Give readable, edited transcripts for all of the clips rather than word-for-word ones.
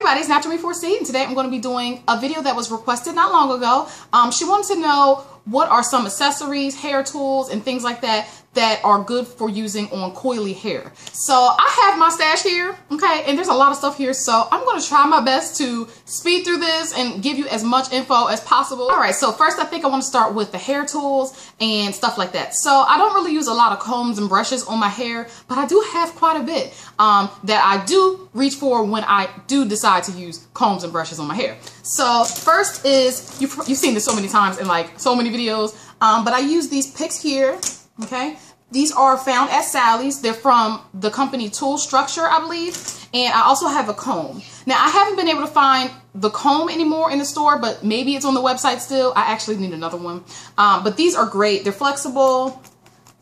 Everybody's NaturalMe4C, and today I'm going to be doing a video that was requested not long ago. She wanted to know what are some accessories, hair tools, and things like that that are good for using on coily hair. So I have my stash here, okay, and there's a lot of stuff here, so I'm going to try my best to speed through this and give you as much info as possible. All right, so first I think I want to start with the hair tools and stuff like that. So I don't really use a lot of combs and brushes on my hair, but I do have quite a bit that I do reach for when I do decide to use combs and brushes on my hair. So first is, you've seen this so many times in like so many videos, but I use these picks here, okay? These are found at Sally's. They're from the company Tool Structure, I believe. And I also have a comb. Now, I haven't been able to find the comb anymore in the store, but maybe it's on the website still. I actually need another one. But these are great. They're flexible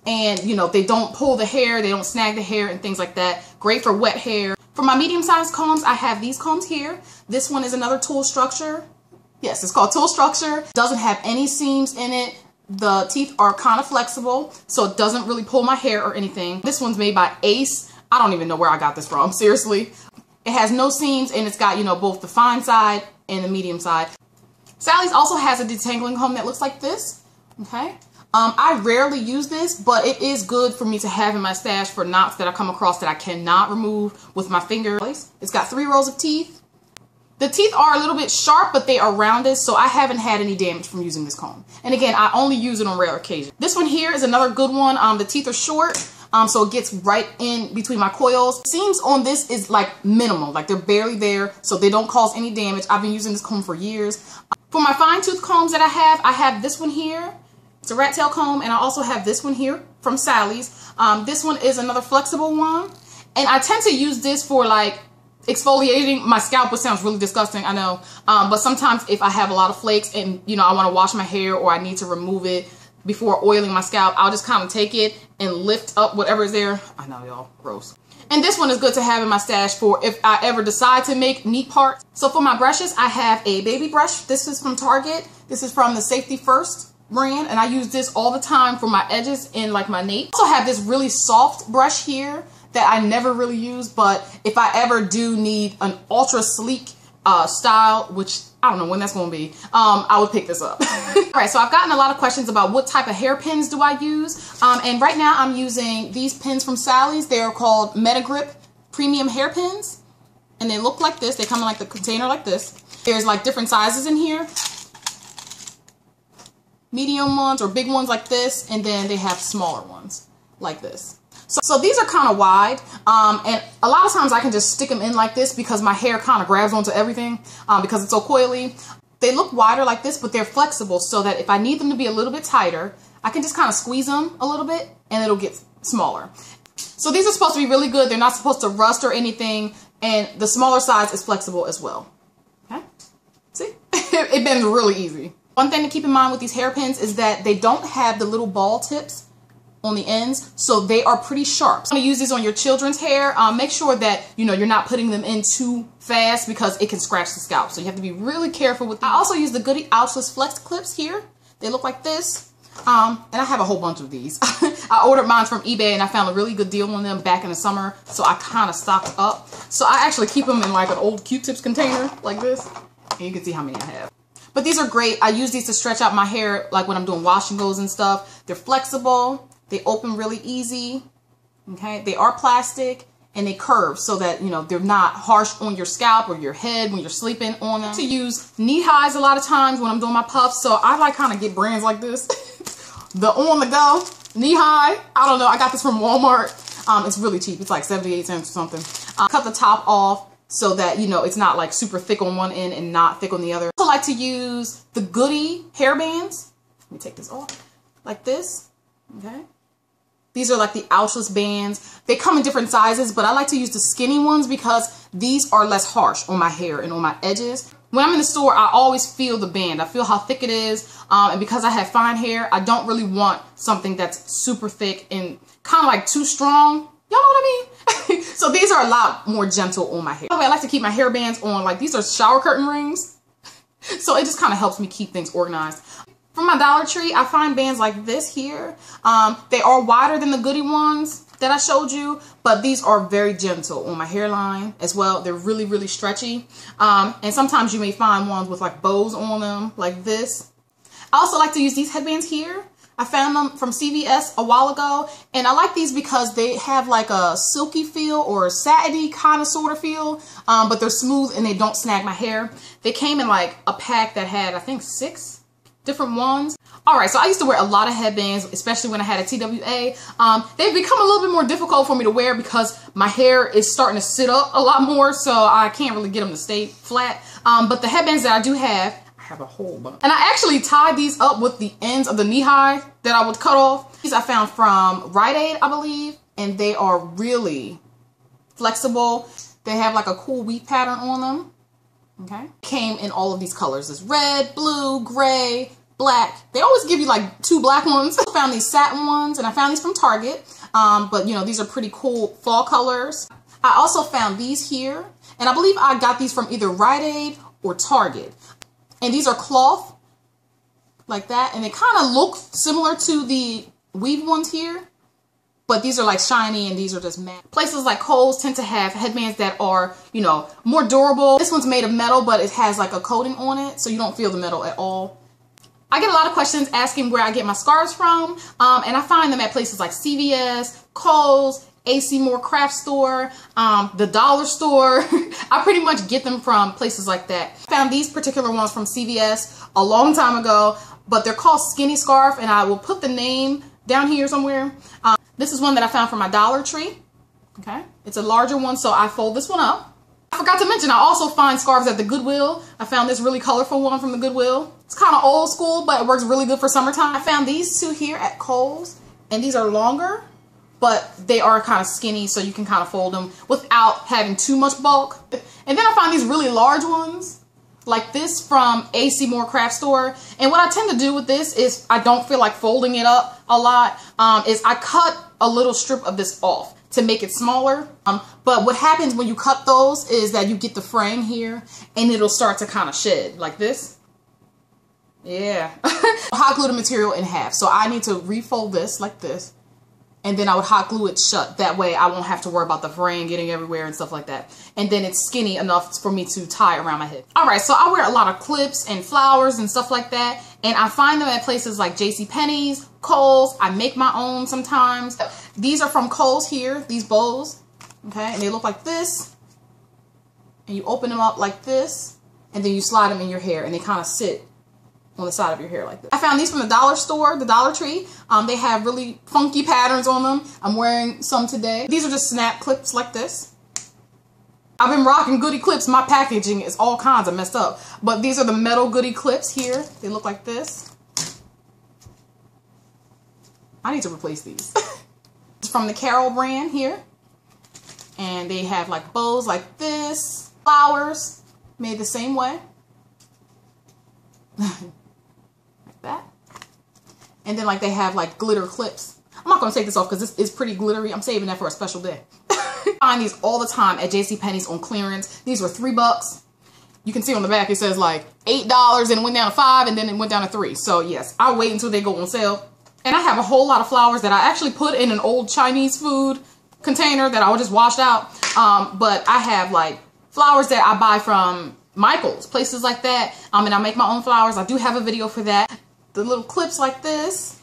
and, you know, they don't pull the hair. They don't snag the hair and things like that. Great for wet hair. For my medium-sized combs, I have these combs here. This one is another Tool Structure. Yes, it's called Tool Structure. Doesn't have any seams in it. The teeth are kind of flexible, so it doesn't really pull my hair or anything. This one's made by Ace. I don't even know where I got this from, seriously. It has no seams, and it's got, you know, both the fine side and the medium side. Sally's also has a detangling comb that looks like this, okay? I rarely use this, but it is good for me to have in my stash for knots that I come across that I cannot remove with my fingers. It's got 3 rows of teeth. The teeth are a little bit sharp, but they are rounded, so I haven't had any damage from using this comb. And again, I only use it on rare occasions. This one here is another good one. The teeth are short, so it gets right in between my coils. Seams on this is like minimal, like they're barely there, so they don't cause any damage. I've been using this comb for years. For my fine tooth combs that I have this one here. It's a rat tail comb, and I also have this one here from Sally's. This one is another flexible one, and I tend to use this for like exfoliating my scalp, which sounds really disgusting, I know, but sometimes if I have a lot of flakes and, you know, I want to wash my hair or I need to remove it before oiling my scalp, I'll just kind of take it and lift up whatever is there. I know, y'all, gross. And this one is good to have in my stash for if I ever decide to make neat parts. So for my brushes, I have a baby brush. This is from Target. This is from the Safety First brand, and I use this all the time for my edges and like my nape. I also have this really soft brush here that I never really use, but if I ever do need an ultra sleek style, which I don't know when that's going to be, I would pick this up. All right, so I've gotten a lot of questions about what type of hairpins do I use, and right now I'm using these pins from Sally's. They are called Metagrip Premium Hairpins, and they look like this. They come in like the container like this. There's like different sizes in here. Medium ones or big ones like this, and then they have smaller ones like this. So these are kind of wide, and a lot of times I can just stick them in like this because my hair kind of grabs onto everything because it's so coily. They look wider like this, but they're flexible so that if I need them to be a little bit tighter, I can just kind of squeeze them a little bit and it'll get smaller. So these are supposed to be really good. They're not supposed to rust or anything, and the smaller size is flexible as well. Okay, see? It bends really easy. One thing to keep in mind with these hairpins is that they don't have the little ball tips on the ends, so they are pretty sharp. So I'm gonna use these on your children's hair. Make sure that, you know, you're not putting them in too fast because it can scratch the scalp. So you have to be really careful with them. I also use the Goody Ouchless Flex clips here. They look like this. And I have a whole bunch of these. I ordered mine from eBay and I found a really good deal on them back in the summer, so I kind of stocked up. So I actually keep them in like an old Q-tips container like this, and you can see how many I have. But these are great. I use these to stretch out my hair, like when I'm doing wash and goes and stuff. They're flexible. They open really easy. Okay. They are plastic and they curve so that, you know, they're not harsh on your scalp or your head when you're sleeping on them. I use knee highs a lot of times when I'm doing my puffs. So I like kind of get brands like this. The on the go knee high. I don't know. I got this from Walmart. It's really cheap. It's like 78 cents or something. Cut the top off so that, you know, it's not like super thick on one end and not thick on the other. I also like to use the Goody hairbands. Let me take this off like this. Okay. These are like the ouchless bands. They come in different sizes, but I like to use the skinny ones because these are less harsh on my hair and on my edges. When I'm in the store, I always feel the band. I feel how thick it is. And because I have fine hair, I don't really want something that's super thick and kind of like too strong. Y'all know what I mean? So these are a lot more gentle on my hair. By the way, I like to keep my hair bands on, like these are shower curtain rings. So it just kind of helps me keep things organized. From my Dollar Tree, I find bands like this here. They are wider than the Goody ones that that I showed you, but these are very gentle on my hairline as well. They're really, really stretchy. And sometimes you may find ones with like bows on them like this. I also like to use these headbands here. I found them from CVS a while ago, and I like these because they have like a silky feel or a satiny kind of sort of feel, but they're smooth and they don't snag my hair. They came in like a pack that had, I think, 6 different ones. All right, so I used to wear a lot of headbands, especially when I had a TWA. They've become a little bit more difficult for me to wear because my hair is starting to sit up a lot more, so I can't really get them to stay flat. But the headbands that I do have a whole bunch. And I actually tied these up with the ends of the knee high that I would cut off. These I found from Rite Aid, I believe, and they are really flexible. They have like a cool weave pattern on them. Okay. Came in all of these colors. It's red, blue, gray, black. They always give you like 2 black ones. I found these satin ones, and I found these from Target. But you know, these are pretty cool fall colors. I also found these here, and I believe I got these from either Rite Aid or Target. And these are cloth, like that. And they kind of look similar to the weave ones here. But these are like shiny and these are just matte. Places like Kohl's tend to have headbands that are, you know, more durable. This one's made of metal, but it has like a coating on it, so you don't feel the metal at all. I get a lot of questions asking where I get my scarves from. And I find them at places like CVS, Kohl's, AC Moore Craft Store, the dollar store. I pretty much get them from places like that. I found these particular ones from CVS a long time ago, but they're called Skinny Scarf, and I will put the name down here somewhere. This is one that I found from my Dollar Tree. Okay, it's a larger one, so I fold this one up. I forgot to mention, I also find scarves at the Goodwill. I found this really colorful one from the Goodwill. It's kind of old school, but it works really good for summertime. I found these 2 here at Kohl's, and these are longer, but they are kind of skinny, so you can kind of fold them without having too much bulk. And then I find these really large ones, like this from AC Moore Craft Store. And what I tend to do with this is I don't feel like folding it up a lot, is I cut a little strip of this off to make it smaller. But what happens when you cut those is that you get the frame here and it'll start to kind of shed like this. Yeah. Hot glue the material in half. So I need to refold this like this. And then I would hot glue it shut. That way I won't have to worry about the fraying getting everywhere and stuff like that. And then it's skinny enough for me to tie around my head. All right, so I wear a lot of clips and flowers and stuff like that. And I find them at places like JCPenney's, Kohl's. I make my own sometimes. These are from Kohl's here, these bows. Okay, and they look like this. And you open them up like this. And then you slide them in your hair and they kind of sit on the side of your hair like this. I found these from the dollar store, the Dollar Tree. They have really funky patterns on them. I'm wearing some today. These are just snap clips like this. I've been rocking goodie clips. My packaging is all kinds of messed up. But these are the metal goodie clips here. They look like this. I need to replace these. It's from the Carol brand here. And they have like bows like this. Flowers made the same way. Like that. And then like they have like glitter clips. I'm not going to take this off because this is pretty glittery. I'm saving that for a special day. I find these all the time at JCPenney's on clearance. These were $3. You can see on the back it says like $8 and it went down to $5 and then it went down to $3. So yes, I'll wait until they go on sale. And I have a whole lot of flowers that I actually put in an old Chinese food container that I just washed out. But I have like flowers that I buy from Michael's, places like that. And I make my own flowers. I do have a video for that. The little clips like this.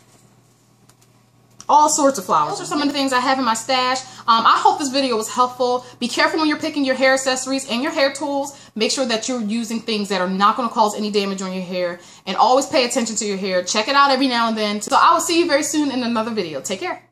All sorts of flowers. Those are some of the things I have in my stash. I hope this video was helpful. Be careful when you're picking your hair accessories and your hair tools. Make sure that you're using things that are not going to cause any damage on your hair. And always pay attention to your hair. Check it out every now and then. So I will see you very soon in another video. Take care.